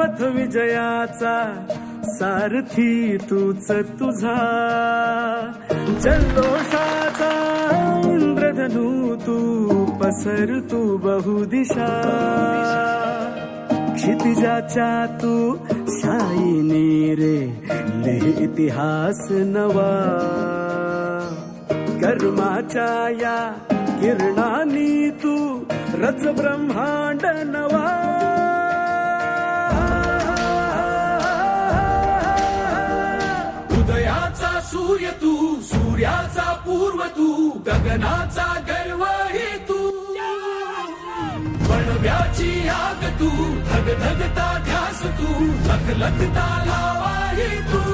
रथ विजयाचा सारथी तूच तुझा, जल्लोषाचा इंद्रधनू तू पसर तू बहुदिशा, क्षितिजाच्या तू शाईनी रे लिह इतिहास नवा, कर्माच्या या किरणानी तू रच ब्रह्मांड नवा, उदयाचा सूर्य तू, सूर्याचा पूर्व तू, गगनाचा गर्व हे तू, वणव्याची आग तू, धगधगता ध्यास तू, लखलखता लावा हे तू,